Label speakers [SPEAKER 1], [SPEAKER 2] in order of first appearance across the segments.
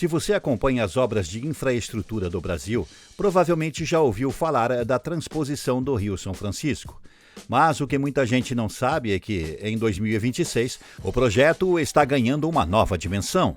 [SPEAKER 1] Se você acompanha as obras de infraestrutura do Brasil, provavelmente já ouviu falar da transposição do Rio São Francisco. Mas o que muita gente não sabe é que, em 2026, o projeto está ganhando uma nova dimensão.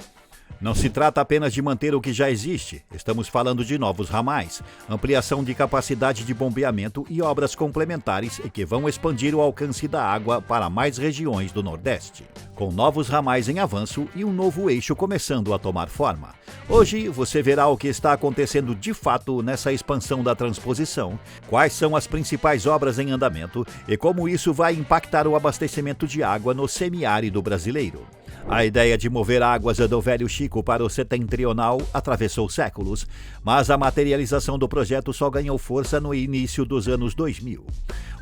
[SPEAKER 1] Não se trata apenas de manter o que já existe, estamos falando de novos ramais, ampliação de capacidade de bombeamento e obras complementares que vão expandir o alcance da água para mais regiões do Nordeste, com novos ramais em avanço e um novo eixo começando a tomar forma. Hoje você verá o que está acontecendo de fato nessa expansão da transposição, quais são as principais obras em andamento e como isso vai impactar o abastecimento de água no semiárido brasileiro. A ideia de mover águas do Velho Chico para o setentrional atravessou séculos, mas a materialização do projeto só ganhou força no início dos anos 2000.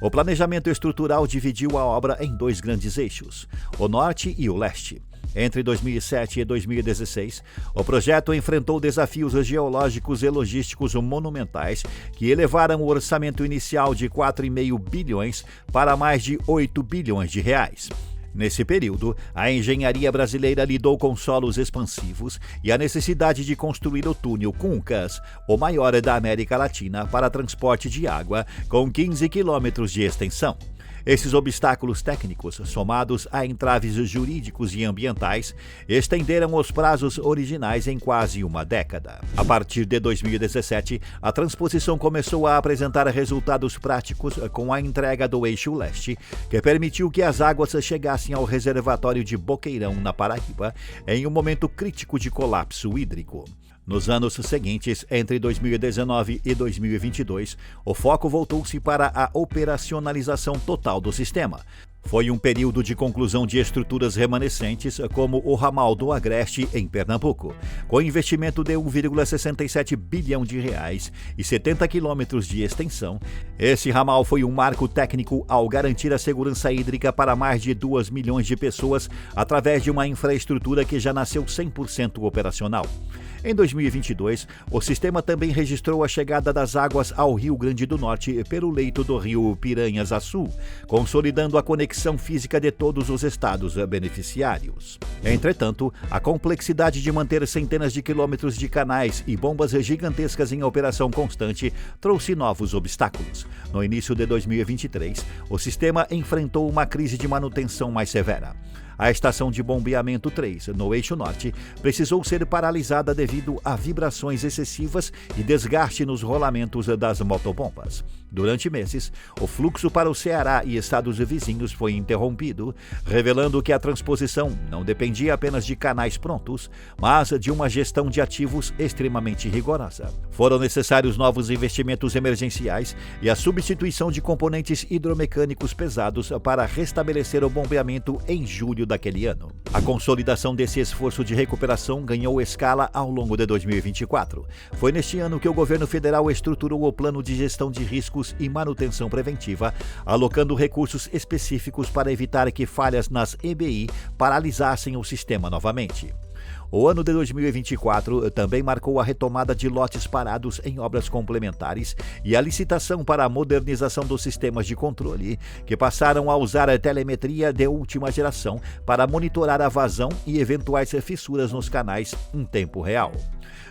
[SPEAKER 1] O planejamento estrutural dividiu a obra em dois grandes eixos, o norte e o leste. Entre 2007 e 2016, o projeto enfrentou desafios geológicos e logísticos monumentais que elevaram o orçamento inicial de 4,5 bilhões para mais de 8 bilhões de reais. Nesse período, a engenharia brasileira lidou com solos expansivos e a necessidade de construir o túnel Cuncas, o maior da América Latina para transporte de água, com 15 quilômetros de extensão. Esses obstáculos técnicos, somados a entraves jurídicos e ambientais, estenderam os prazos originais em quase uma década. A partir de 2017, a transposição começou a apresentar resultados práticos com a entrega do Eixo Leste, que permitiu que as águas chegassem ao reservatório de Boqueirão, na Paraíba, em um momento crítico de colapso hídrico. Nos anos seguintes, entre 2019 e 2022, o foco voltou-se para a operacionalização total do sistema. Foi um período de conclusão de estruturas remanescentes, como o ramal do Agreste, em Pernambuco, com investimento de 1,67 bilhão de reais e 70 quilômetros de extensão. Esse ramal foi um marco técnico ao garantir a segurança hídrica para mais de 2 milhões de pessoas através de uma infraestrutura que já nasceu 100% operacional. Em 2022, o sistema também registrou a chegada das águas ao Rio Grande do Norte pelo leito do rio Piranhas-Açu, consolidando a conexão física de todos os estados beneficiários. Entretanto, a complexidade de manter centenas de quilômetros de canais e bombas gigantescas em operação constante trouxe novos obstáculos. No início de 2023, o sistema enfrentou uma crise de manutenção mais severa. A estação de bombeamento 3, no Eixo Norte, precisou ser paralisada devido a vibrações excessivas e desgaste nos rolamentos das motobombas. Durante meses, o fluxo para o Ceará e estados vizinhos foi interrompido, revelando que a transposição não dependia apenas de canais prontos, mas de uma gestão de ativos extremamente rigorosa. Foram necessários novos investimentos emergenciais e a substituição de componentes hidromecânicos pesados para restabelecer o bombeamento em julho daquele ano. A consolidação desse esforço de recuperação ganhou escala ao longo de 2024. Foi neste ano que o governo federal estruturou o Plano de Gestão de Riscos e Manutenção Preventiva, alocando recursos específicos para evitar que falhas nas EBI paralisassem o sistema novamente. O ano de 2024 também marcou a retomada de lotes parados em obras complementares e a licitação para a modernização dos sistemas de controle, que passaram a usar a telemetria de última geração para monitorar a vazão e eventuais fissuras nos canais em tempo real.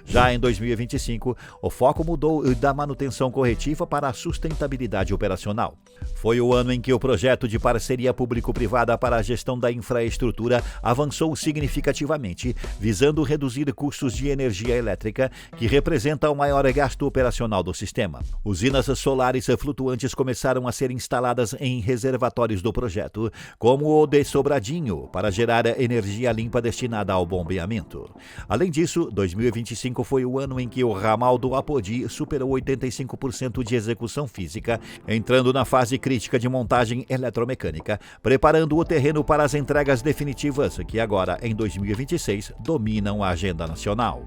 [SPEAKER 1] Já em 2025, o foco mudou da manutenção corretiva para a sustentabilidade operacional. Foi o ano em que o projeto de parceria público-privada para a gestão da infraestrutura avançou significativamente, visando reduzir custos de energia elétrica, que representa o maior gasto operacional do sistema. Usinas solares flutuantes começaram a ser instaladas em reservatórios do projeto, como o de Sobradinho, para gerar energia limpa destinada ao bombeamento. Além disso, 2025 foi o ano em que o ramal do Apodi superou 85% de execução física, entrando na fase crítica de montagem eletromecânica, preparando o terreno para as entregas definitivas, que agora, em 2026, dominam a agenda nacional.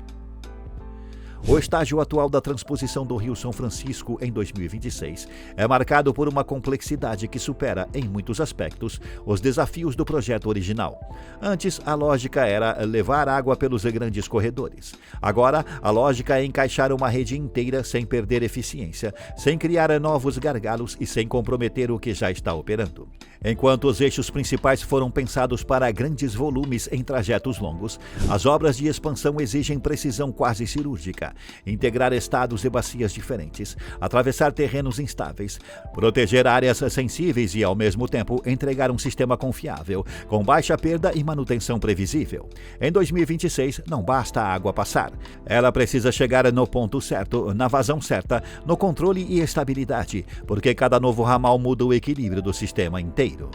[SPEAKER 1] O estágio atual da transposição do Rio São Francisco em 2026 é marcado por uma complexidade que supera, em muitos aspectos, os desafios do projeto original. Antes, a lógica era levar água pelos grandes corredores. Agora, a lógica é encaixar uma rede inteira sem perder eficiência, sem criar novos gargalos e sem comprometer o que já está operando. Enquanto os eixos principais foram pensados para grandes volumes em trajetos longos, as obras de expansão exigem precisão quase cirúrgica, integrar estados e bacias diferentes, atravessar terrenos instáveis, proteger áreas sensíveis e, ao mesmo tempo, entregar um sistema confiável, com baixa perda e manutenção previsível. Em 2026, não basta a água passar. Ela precisa chegar no ponto certo, na vazão certa, no controle e estabilidade, porque cada novo ramal muda o equilíbrio do sistema inteiro.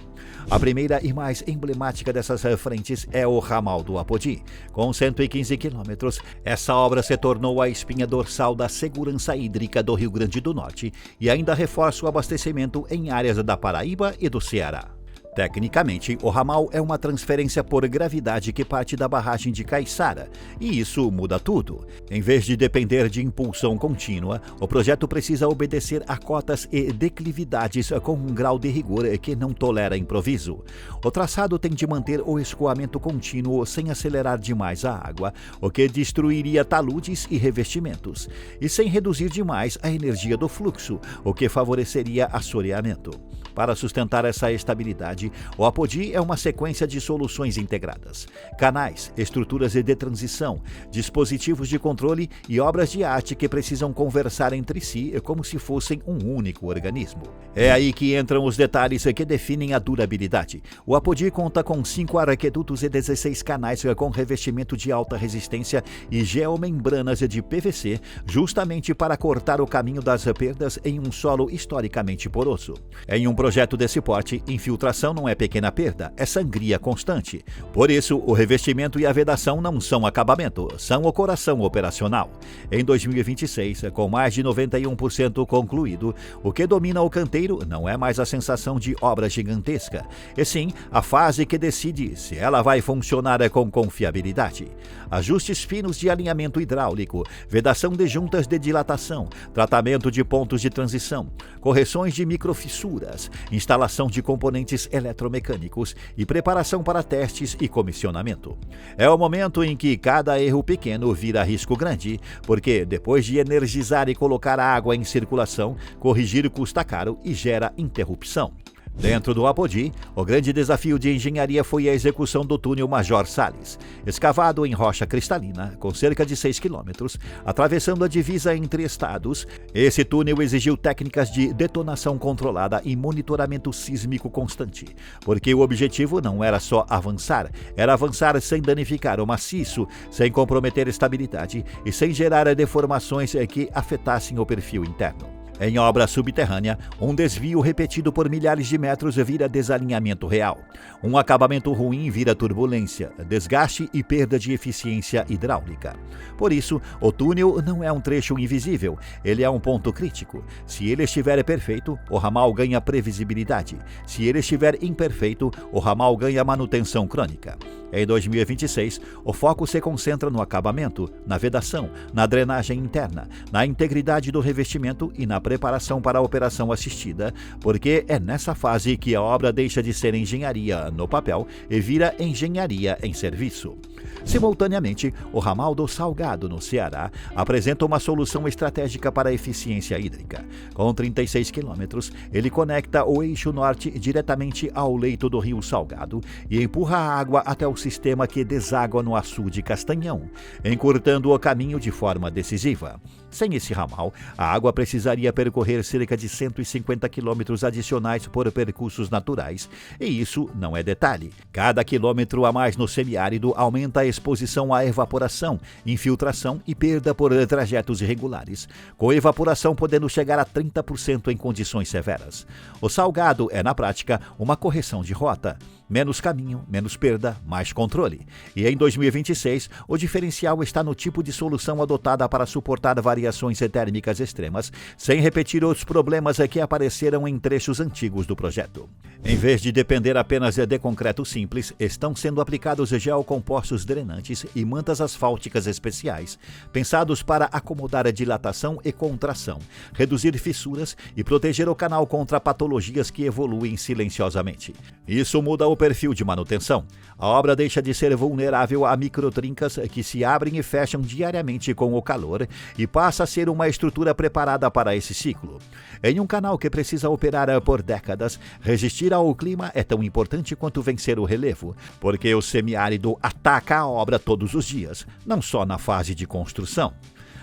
[SPEAKER 1] A primeira e mais emblemática dessas frentes é o ramal do Apodi. Com 115 quilômetros, essa obra se tornou a espinha dorsal da segurança hídrica do Rio Grande do Norte e ainda reforça o abastecimento em áreas da Paraíba e do Ceará. Tecnicamente, o ramal é uma transferência por gravidade que parte da barragem de Caiçara, e isso muda tudo. Em vez de depender de impulsão contínua, o projeto precisa obedecer a cotas e declividades com um grau de rigor que não tolera improviso. O traçado tem de manter o escoamento contínuo sem acelerar demais a água, o que destruiria taludes e revestimentos, e sem reduzir demais a energia do fluxo, o que favoreceria assoreamento. Para sustentar essa estabilidade, o Apodi é uma sequência de soluções integradas: canais, estruturas de transição, dispositivos de controle e obras de arte que precisam conversar entre si como se fossem um único organismo. É aí que entram os detalhes que definem a durabilidade. O Apodi conta com 5 arquedutos e 16 canais com revestimento de alta resistência e geomembranas de PVC, justamente para cortar o caminho das perdas em um solo historicamente poroso. Em um projeto desse porte, infiltração não é pequena perda, é sangria constante. Por isso, o revestimento e a vedação não são acabamento, são o coração operacional. Em 2026, com mais de 91% concluído, o que domina o canteiro não é mais a sensação de obra gigantesca, e sim a fase que decide se ela vai funcionar com confiabilidade. Ajustes finos de alinhamento hidráulico, vedação de juntas de dilatação, tratamento de pontos de transição, correções de microfissuras, instalação de componentes eletromecânicos e preparação para testes e comissionamento. É o momento em que cada erro pequeno vira risco grande, porque depois de energizar e colocar a água em circulação, corrigir custa caro e gera interrupção. Dentro do Apodi, o grande desafio de engenharia foi a execução do túnel Major Salles, escavado em rocha cristalina, com cerca de 6 quilômetros, atravessando a divisa entre estados. Esse túnel exigiu técnicas de detonação controlada e monitoramento sísmico constante, porque o objetivo não era só avançar, era avançar sem danificar o maciço, sem comprometer estabilidade e sem gerar deformações que afetassem o perfil interno. Em obra subterrânea, um desvio repetido por milhares de metros vira desalinhamento real. Um acabamento ruim vira turbulência, desgaste e perda de eficiência hidráulica. Por isso, o túnel não é um trecho invisível, ele é um ponto crítico. Se ele estiver perfeito, o ramal ganha previsibilidade. Se ele estiver imperfeito, o ramal ganha manutenção crônica. Em 2026, o foco se concentra no acabamento, na vedação, na drenagem interna, na integridade do revestimento e na preparação para a operação assistida, porque é nessa fase que a obra deixa de ser engenharia no papel e vira engenharia em serviço. Simultaneamente, o ramal do Salgado, no Ceará, apresenta uma solução estratégica para a eficiência hídrica. Com 36 quilômetros, ele conecta o eixo norte diretamente ao leito do rio Salgado e empurra a água até o sistema que deságua no açude Castanhão, encurtando o caminho de forma decisiva. Sem esse ramal, a água precisaria percorrer cerca de 150 quilômetros adicionais por percursos naturais, e isso não é detalhe. Cada quilômetro a mais no semiárido aumenta a exposição à evaporação, infiltração e perda por trajetos irregulares, com evaporação podendo chegar a 30% em condições severas. O Salgado é, na prática, uma correção de rota. Menos caminho, menos perda, mais controle. E em 2026, o diferencial está no tipo de solução adotada para suportar variações térmicas extremas, sem repetir os problemas que apareceram em trechos antigos do projeto. Em vez de depender apenas de concreto simples, estão sendo aplicados geocompostos drenantes e mantas asfálticas especiais, pensados para acomodar a dilatação e contração, reduzir fissuras e proteger o canal contra patologias que evoluem silenciosamente. Isso muda o perfil de manutenção. A obra deixa de ser vulnerável a microtrincas que se abrem e fecham diariamente com o calor e passa a ser uma estrutura preparada para esse ciclo. Em um canal que precisa operar por décadas, resistir ao clima é tão importante quanto vencer o relevo, porque o semiárido ataca a obra todos os dias, não só na fase de construção.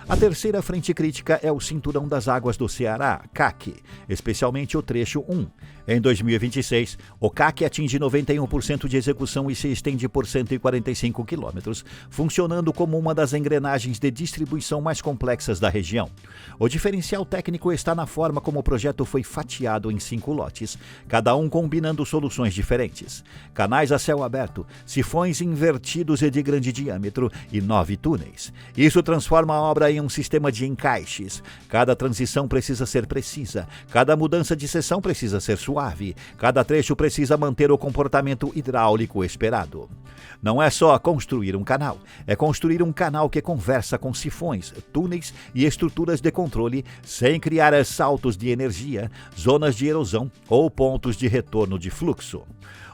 [SPEAKER 1] A terceira frente crítica é o Cinturão das Águas do Ceará, CAC, especialmente o trecho 1. Em 2026, o CAC atinge 91% de execução e se estende por 145 quilômetros, funcionando como uma das engrenagens de distribuição mais complexas da região. O diferencial técnico está na forma como o projeto foi fatiado em 5 lotes, cada um combinando soluções diferentes. Canais a céu aberto, sifões invertidos e de grande diâmetro e 9 túneis. Isso transforma a obra em um sistema de encaixes. Cada transição precisa ser precisa, cada mudança de seção precisa ser suave, cada trecho precisa manter o comportamento hidráulico esperado. Não é só construir um canal, é construir um canal que conversa com sifões, túneis e estruturas de controle sem criar saltos de energia, zonas de erosão ou pontos de retorno de fluxo.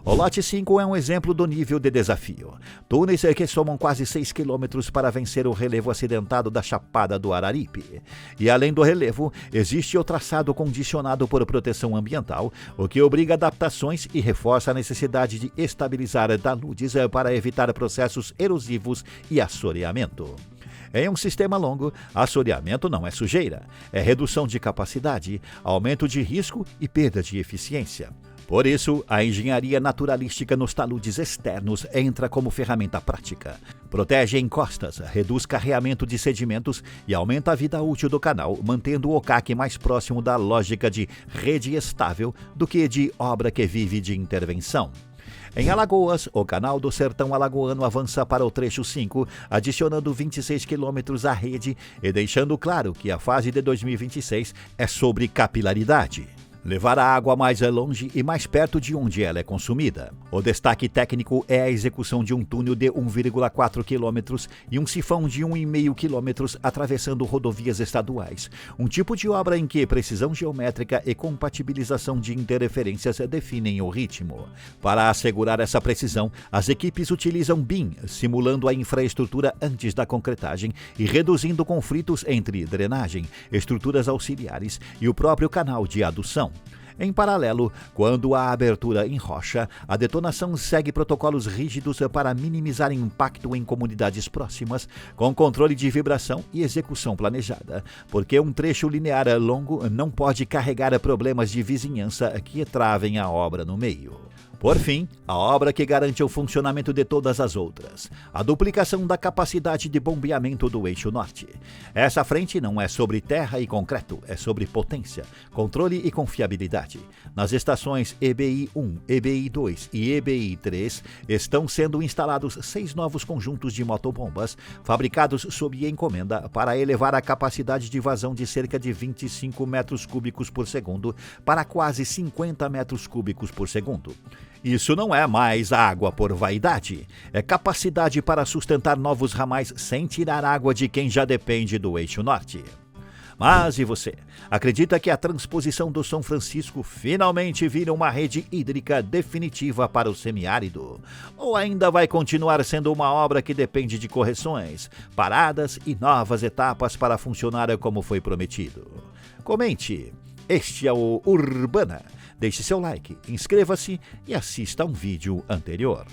[SPEAKER 1] O lote 5 é um exemplo do nível de desafio. Túneis que somam quase 6 quilômetros para vencer o relevo acidentado da Chapada do Araripe. E além do relevo, existe o traçado condicionado por proteção ambiental, o que obriga adaptações e reforça a necessidade de estabilizar taludes para evitar processos erosivos e assoreamento. Em um sistema longo, assoreamento não é sujeira, é redução de capacidade, aumento de risco e perda de eficiência. Por isso, a engenharia naturalística nos taludes externos entra como ferramenta prática. Protege encostas, reduz carreamento de sedimentos e aumenta a vida útil do canal, mantendo o CAC mais próximo da lógica de rede estável do que de obra que vive de intervenção. Em Alagoas, o Canal do Sertão Alagoano avança para o trecho 5, adicionando 26 quilômetros à rede e deixando claro que a fase de 2026 é sobre capilaridade. Levar a água mais longe e mais perto de onde ela é consumida. O destaque técnico é a execução de um túnel de 1,4 km e um sifão de 1,5 km atravessando rodovias estaduais. Um tipo de obra em que precisão geométrica e compatibilização de interferências definem o ritmo. Para assegurar essa precisão, as equipes utilizam BIM, simulando a infraestrutura antes da concretagem e reduzindo conflitos entre drenagem, estruturas auxiliares e o próprio canal de adução. Em paralelo, quando há abertura em rocha, a detonação segue protocolos rígidos para minimizar impacto em comunidades próximas, com controle de vibração e execução planejada, porque um trecho linear longo não pode carregar problemas de vizinhança que travem a obra no meio. Por fim, a obra que garante o funcionamento de todas as outras, a duplicação da capacidade de bombeamento do eixo norte. Essa frente não é sobre terra e concreto, é sobre potência, controle e confiabilidade. Nas estações EBI-1, EBI-2 e EBI-3 estão sendo instalados 6 novos conjuntos de motobombas, fabricados sob encomenda para elevar a capacidade de vazão de cerca de 25 metros cúbicos por segundo para quase 50 metros cúbicos por segundo. Isso não é mais água por vaidade, é capacidade para sustentar novos ramais sem tirar água de quem já depende do eixo norte. Mas e você? Acredita que a transposição do São Francisco finalmente vira uma rede hídrica definitiva para o semiárido? Ou ainda vai continuar sendo uma obra que depende de correções, paradas e novas etapas para funcionar como foi prometido? Comente. Este é o Urbana. Deixe seu like, inscreva-se e assista a um vídeo anterior.